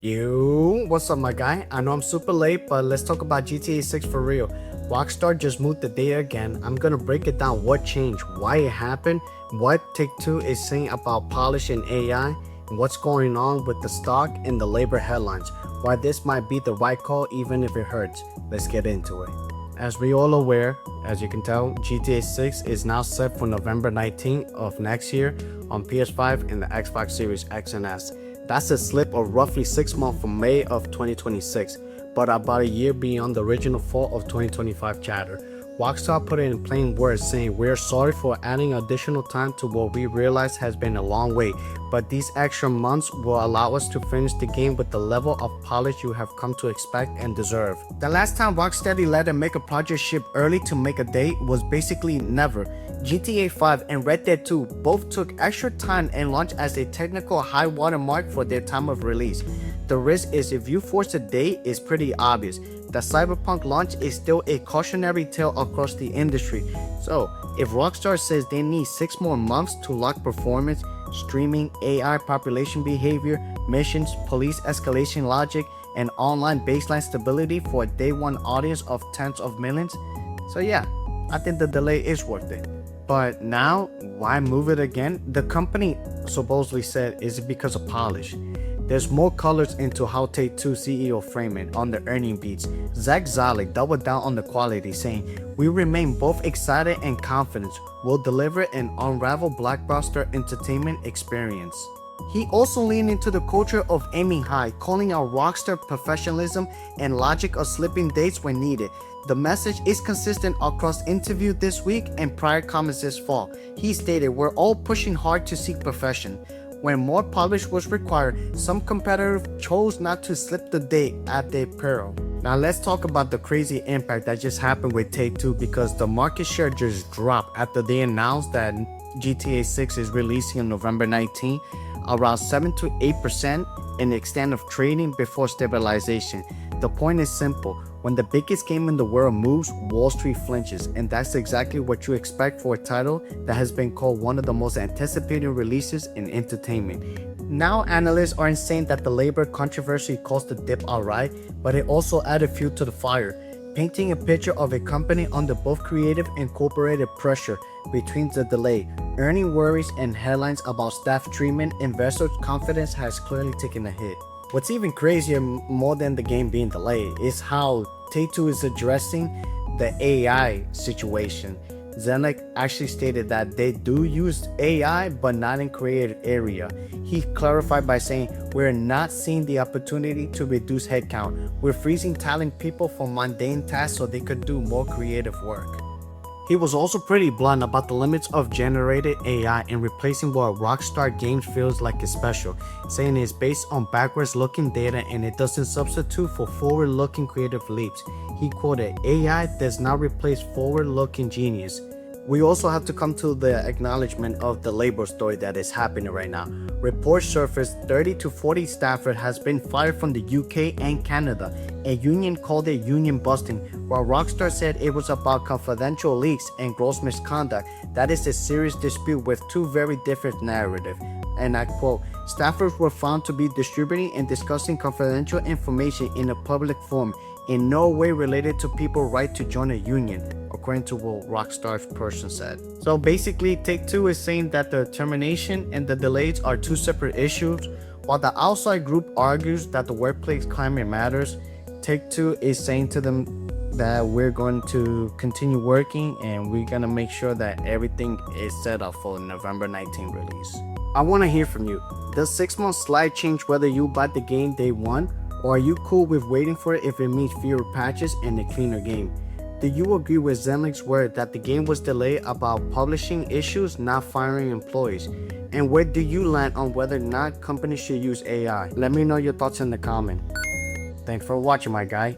What's up my guy? I know I'm super late, but let's talk about GTA 6 for real. Rockstar just moved the data again. I'm gonna break it down what changed, why it happened, what Take-Two is saying about polish and AI, and what's going on with the stock and the labor headlines, why this might be the right call even if it hurts. Let's get into it. As we all aware, as you can tell, GTA 6 is now set for November 19th of next year on PS5 and the Xbox Series X and S. That's a slip of roughly 6 months from May of 2026, but about a year beyond the original fall of 2025 chatter. Rockstar put it in plain words saying, "We're sorry for adding additional time to what we realize has been a long wait, but these extra months will allow us to finish the game with the level of polish you have come to expect and deserve." The last time Rocksteady let them make a project ship early to make a date was basically never. GTA 5 and Red Dead 2 both took extra time and launched as a technical high watermark for their time of release. The risk is if you force a date is pretty obvious. The Cyberpunk launch is still a cautionary tale across the industry. So, if Rockstar says they need 6 more months to lock performance, streaming, AI population behavior, missions, police escalation logic, and online baseline stability for a day one audience of tens of millions, so yeah, I think the delay is worth it. But now, why move it again? The company supposedly said, is it because of polish? There's more colors into how Take-Two CEO framed it on the earning beats. Zach Zalik doubled down on the quality, saying, "We remain both excited and confident we'll deliver an unrivaled blockbuster entertainment experience." He also leaned into the culture of aiming high, calling out Rockstar professionalism and logic of slipping dates when needed. The message is consistent across interview this week and prior comments this fall. He stated, "We're all pushing hard to seek perfection. When more polish was required, some competitors chose not to slip the date at their peril." Now let's talk about the crazy impact that just happened with Take-Two, because the market share just dropped after they announced that GTA 6 is releasing on November 19th, around 7 to 8% in the extent of trading before stabilization. The point is simple. When the biggest game in the world moves, Wall Street flinches, and that's exactly what you expect for a title that has been called one of the most anticipated releases in entertainment. Now analysts are saying that the labor controversy caused the dip alright, but it also added fuel to the fire, painting a picture of a company under both creative and corporate pressure. Between the delay, earning worries, and headlines about staff treatment, investors' confidence has clearly taken a hit. What's even crazier, more than the game being delayed, is how Take-Two is addressing the AI situation. Zelig actually stated that they do use AI, but not in creative area. He clarified by saying, "We're not seeing the opportunity to reduce headcount. We're freezing talent people for mundane tasks so they could do more creative work." He was also pretty blunt about the limits of generated AI and replacing what Rockstar Games feels like is special, saying it's based on backwards looking data and it doesn't substitute for forward looking creative leaps. He quoted, "AI does not replace forward looking genius." We also have to come to the acknowledgement of the labor story that is happening right now. Reports surfaced 30 to 40 staffers has been fired from the UK and Canada. A union called it union busting, while Rockstar said it was about confidential leaks and gross misconduct. That is a serious dispute with two very different narratives. And I quote, "Staffers were found to be distributing and discussing confidential information in a public forum, in no way related to people's right to join a union," according to what Rockstar's person said. So basically, Take-Two is saying that the termination and the delays are two separate issues. While the outside group argues that the workplace climate matters, Take-Two is saying to them that we're going to continue working and we're going to make sure that everything is set up for November 19th release. I want to hear from you. Does 6 months slide change whether you buy the game day one? Or are you cool with waiting for it if it means fewer patches and a cleaner game? Do you agree with Zenlik's word that the game was delayed about publishing issues, not firing employees? And where do you land on whether or not companies should use AI? Let me know your thoughts in the comment. Thanks for watching, my guy.